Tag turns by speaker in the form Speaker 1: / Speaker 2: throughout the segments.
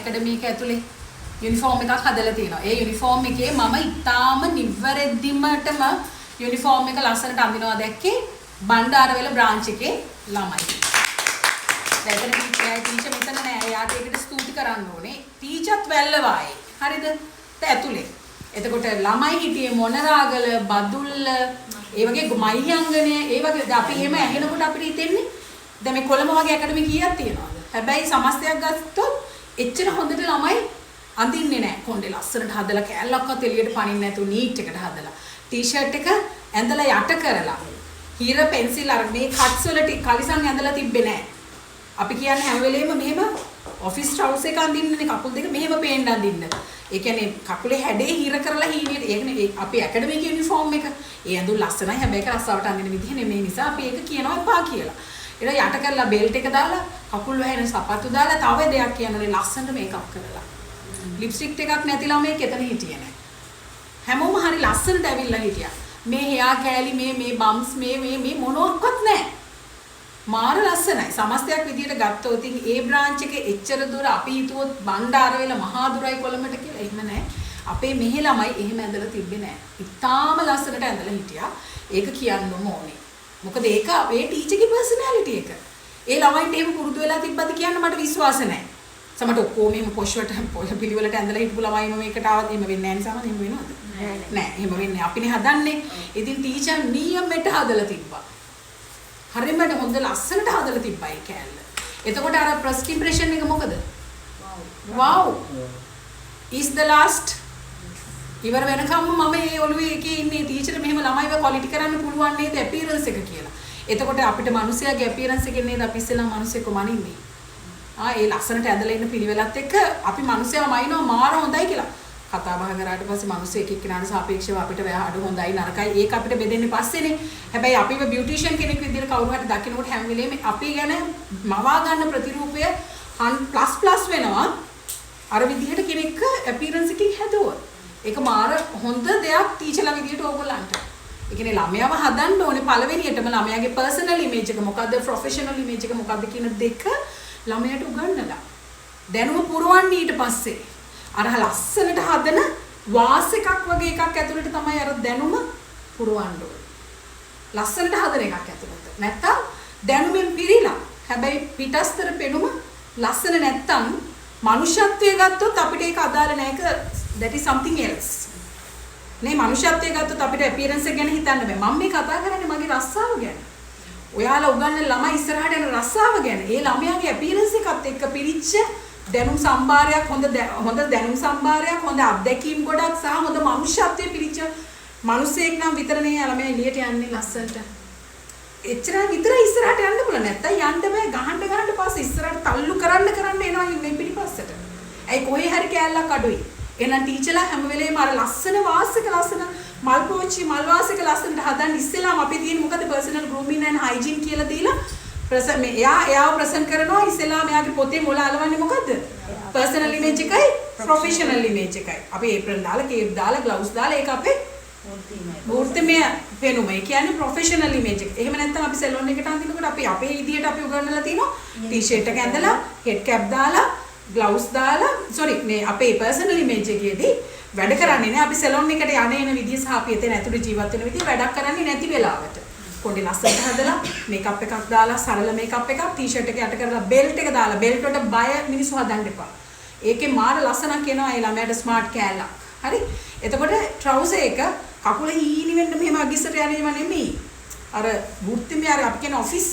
Speaker 1: ඇකඩමි එක ඇතුලේ යුනිෆෝම් එකක් හදලා තියෙනවා. ඒ යුනිෆෝම් එකේ මම ඉතාලම නිවැරදිමටම යුනිෆෝම් එක ලස්සනට අඳිනවා දැක්කේ බණ්ඩාරවැල බ්‍රාන්ච් එකේ ළමයි. දැන් ටීචර් මෙතන නෑ. එයාට ඒකට ස්තුති කරන්න ඕනේ. ටීචර්ත් වැල්ලවායි. හරිද? ඇතුලේ. එතකොට ළමයි හිටියේ මොනරාගල, බදුල්ල, ඒ වගේ මහියංගනය, ඒ වගේ අපි එහෙම ඇහෙනකොට අපිට හිතෙන්නේ දැන් මේ කොළඹ වගේ ඇකඩමි කීයක් තියෙනවද? හැබැයි සමස්තයක් ගත්තොත් එච්චර හොඳට ළමයි අඳින්නේ නැහැ. කොණ්ඩේ ලස්සනට හදලා කෑල්ලක්වත් එළියට පනින්න නැතුව නීට් එකට හදලා. ටී-ෂර්ට් එක ඇඳලා යට කරලා. හිර පෙන්සිල් අර මේ කට්ස් වලට කලිසම් ඇඳලා තිබ්බේ නැහැ. අපි කියන්නේ හැම වෙලේම මෙහෙම ඔෆිස් ට්‍රවුස් එක අඳින්නනේ කකුල් දෙක මෙහෙම පේන්න අඳින්න. ඒ කියන්නේ කකුලේ හැඩේ හිර කරලා හීනියට ඒකනේ අපි ඇකඩමි යුනිෆෝම් එක. ඒ ඇඳුම් ලස්සනයි හැබැයි ඒක රස්සාවට අඳින විදිහ නෙමෙයි නිසා අපි ඒක කියනවා එපා කියලා. ඊට යට කරලා බෙල්ට් එක දාලා කකුල් වැහෙන සපත්තු දාලා තව දෙයක් කියනනේ ලස්සනට මේකප් කරලා. ලිප්ස්ටික් එකක් නැති ළමයෙක් එතන හිටියේ නැහැ. හැමෝම හරි ලස්සනට ඇවිල්ලා හිටියා. මේ හෙයා කෑලි මේ බම්ස් මේ මොනවත් නැහැ. මාර ලස්සනයි. සමස්තයක් විදියට ගත්තොත් ඒ බ්‍රාන්ච් එකේ එච්චර දුර අපි හිතුවොත් බණ්ඩාරවැල මහාදුරයි කොළඹට කියලා එහෙම නැහැ. අපේ මෙහෙ ළමයි එහෙම ඇඳලා තිබ්බේ නැහැ. ඉතාලම ලස්සනට ඇඳලා හිටියා. ඒක කියන්නම ඕනේ. මොකද ඒක අපේ ටීචර්ගේ පර්සනැලිටි එක. ඒ ළමයින්ට එහෙම පුරුදු වෙලා තිබ්බද කියන්න මට විශ්වාස නැහැ. සමහරට ඔක්කොම එහෙම පොෂ්වට පිළිවෙලට ඇඳලා හිටපු ළමයිම මේකට ආවත් එහෙම වෙන්නේ නැහැ නේ. එහෙම වෙනවද? නෑ. එහෙම වෙන්නේ අපිනේ හදන්නේ. ඉතින් ටීචර් නියමෙට හදලා තිබ්බා. හරියට හොඳ ලස්සනට හදලා තිබ්බා ඒ කෑල්ල. එතකොට අර ෆස්ට් ඉම්ප්‍රෙෂන් එක මොකද? wow is the last ඉවර වෙනකම් මම මේ ඔළුවේ එකේ ඉන්නේ ටීචර් මෙහෙම ළමයිව ක්වොලිටි කරන්න පුළුවන් නේද අපියරන්ස් එක කියලා. එතකොට අපිට මිනිස්සයාගේ අපියරන්ස් එකෙන් නේද අපි ඉස්සෙල්ලා මිනිස්සෙක්ව මනින්නේ. ඒ ලස්සනට ඇඳලා ඉන්න පිළිවෙලත් එක්ක අපි මිනිස්සයා මයින්නවා මාර හොඳයි කියලා. කතා බහ කරාට පස්සේ මිනිස්සු එක එක්කෙනාට සාපේක්ෂව අපිට වැය අඩු හොඳයි නරකයි ඒක අපිට බෙදෙන්නේ පස්සේනේ. හැබැයි අපිව බියුටිෂියන් කෙනෙක් විදිහට කවුරු හරි දකින්නකොට හැම වෙලේම අපි ගැන මවා ගන්න ප්‍රතිරූපය ප්ලස් වෙනවා. අර විදිහට කෙනෙක් අපියරන්ස් එකකින් හැදුවොත්. ඒක මාර හොඳ දෙයක් ටීචර්ලා විදිහට ඕගොල්ලන්ට. ඒ කියන්නේ ළමයාව හදන්න ඕනේ පළවෙනියටම ළමයාගේ පර්සනල් ඉමේජ් එක මොකද්ද ප්‍රොෆෙෂනල් ඉමේජ් එක මොකද්ද කියන දෙක ළමයාට උගන්වලා. දැනුම පුරවන්න ඊට පස්සේ අර ලස්සනට හදන වාස් එකක් වගේ එකක් ඇතුළට තමයි අර දැනුම පුරවන්න ඕනේ. ලස්සනට හදන එකක් ඇතුළට. නැත්තම් දැනුමෙන් පිරීලා. හැබැයි පිටස්තර පෙනුම ලස්සන නැත්තම් මනුෂ්‍යත්වයේ ගත්තොත් අපිට ඒක අදාළ නැහැ. that is something else. නේ මනුෂ්‍යත්වයේ ගත්තොත් අපිට appearance එක ගැන හිතන්න බෑ. මම මේ කතා කරන්නේ මගේ රස්සාව ගැන. ඔයාලා උගන්වන ළමයි ඉස්සරහට යන රස්සාව ගැන. ඒ ළමයාගේ appearance එකත් එක්ක පිරිච්ච දැනුම් සම්භාරයක් හොඳ දැනුම් සම්භාරයක් හොඳ අත්දැකීම් ගොඩක් සහ හොඳ මනුෂ්‍යත්වයේ පිරිච්ච මිනිසෙක් නම් විතරනේ ළමයා එළියට යන්නේ ලස්සනට. එච්චර විතර ඉස්සරහට යන්න පුළුවන්. නැත්තම් යන්න බෑ. ගහන්න පස්සේ ඉස්සරහට තල්ලු කරන්න එනවා මේ පිටිපස්සට. ඇයි කොහේ හරි කෑල්ලක් අඩුයි. එහෙනම් ටීචර්ලා හැම වෙලේම අර ලස්සන වාසික ලස්සන මල් පෝච්චි මල් වාසික ලස්සනට හදන්න ඉස්සෙල්ලාම අපි තියෙන්නේ මොකද පර්සනල් ගෲමින් ඇන්ඩ් හයිජීන් කියලා දීලා මේ එයාව ප්‍රසන්ට් කරනවා ඉස්සෙල්ලාම එයාගේ පොතේ මොළ අලවන්නේ මොකද්ද? පර්සනල් ඉමේජ් එකයි ප්‍රොෆෙෂනල් ඉමේජ් එකයි. අපි ඒප්‍රන් දාලා කේප් දාලා ග්ලව්ස් දාලා ඒක අපේ මූර්තිමය පෙනුම. ඒ කියන්නේ ප්‍රොෆෙෂනල් ඉමේජ් එක. එහෙම නැත්නම් අපි සැලොන් එකට අඳිනකොට අපි අපේ විදියට අපි උගන්වලා තිනවා ටී-ෂර්ට් එක ඇඳලා හෙඩ් කැප් දාලා ග්ලව්ස් දාලා මේ අපේ පර්සනල් ඉමේජ් එකේදී වැඩ කරන්නේ නැහැ. අපි සැලොන් එකට යන විදිය සහ අපි එතන ඇතුළේ ජීවත් වෙන විදිය වැඩක් කරන්නේ නැති වෙලාවට. කොණ්ඩේ ලස්සනට හදලා මේකප් එකක් දාලා සරල මේකප් එකක් ටී-ෂර්ට් එක යට කරලා බෙල්ට් එක දාලා බෙල්ට් වලට බය මිනිස්සු හදන්න එපා. ඒකේ මාර ලස්සනක් එනවා ඒ ළමයාට ස්මාර්ට් කෑල්ලක්. හරි? එතකොට ට්‍රවුසර් එක කකුල හීනි වෙන්න මෙහෙම අගිස්සට යන්නේම නෙමෙයි. අර වෘත්තිමය අර අපි කියන ඔෆිස්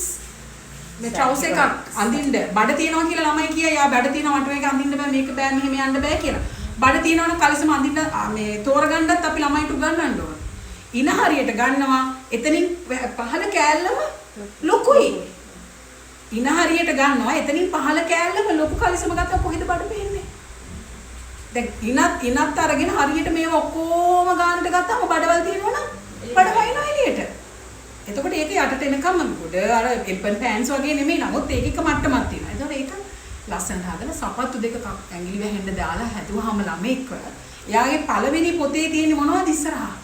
Speaker 1: මේ ට්‍රවුසර් එකක් අඳින්න බඩ තියනවා කියලා ළමයි කියයි. යා බඩ තියනවා මට මේක අඳින්න බෑ මේක බෑ මෙහෙම යන්න බෑ කියලා. බඩ තියනවනම් කලිසම අඳින්න මේ තෝරගන්නත් අපි ළමයිට උගන්වන්න ඕන. ඉන හරියට ගන්නවා එතනින් පහළ කෑල්ලම ලොකුයි. ඉන හරියට ගන්නවා එතනින් පහළ කෑල්ලම ලොකු කලිසම ගත්තා කොහෙද බඩ පේන්නේ? දැන් ඉනත් අරගෙන හරියට මේව ඔක්කොම ගන්නට ගත්තාම බඩවල් තියෙනවනම් බඩ වයින්නවා එළියට. එතකොට ඒක යටට එනකම් ගොඩ අර එල්පන් පෑන්ස් වගේ නෙමෙයි නමුත් ඒක එක මට්ටමක් තියෙනවා. එතකොට ඒක ලස්සනට හදලා සපත්තු දෙක ඇඟිලි වැහෙන්න දාලා හැදුවාම ළමෙක්ව එයාගේ පළවෙනි පොතේ තියෙන මොනවද ඉස්සරහා?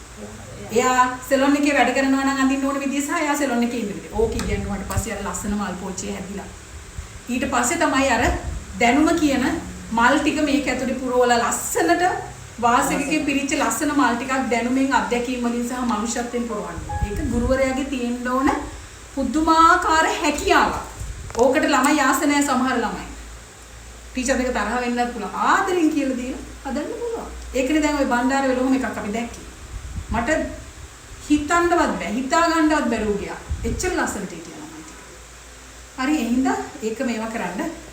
Speaker 1: එයා සෙලොන් එකේ වැඩ කරනවා නම් අඳින්න ඕන විදිය සහ එයා සෙලොන් එකේ ඉන්න විදිය. ඕක ඉගෙනුවාට පස්සේ අර ලස්සන මල් පෝච්චිය හැදිලා. ඊට පස්සේ තමයි අර දැනුම කියන මල් ටික මේක ඇතුලේ පුරවලා ලස්සනට වාසයකකින් පිරිච්ච ලස්සන මල් ටිකක් දැනුමින් අත්දැකීම් වලින් සහ මනුෂ්‍යත්වයෙන් පුරවන්න. ඒක ගුරුවරයාගේ තියෙන්න ඕන පුදුමාකාර හැකියාවක්. ඕකට ළමයි ආස නැහැ සමහර ළමයි. ටීචර් දෙක තරහ වෙන්නත් පුළුවන්. ආදරෙන් කියලා දීලා හදන්න පුළුවන්. ඒකනේ දැන් ওই බණ්ඩාර වෙලොම එකක් අපි දැක්කේ. මට හිතන්නවත් බෑ. හිතා ගන්නවත් බැරුව ගියා. එච්චර ලස්සනට හිටියා ළමයි ටික. හරි එහෙනම් ඒක මේවා කරන්න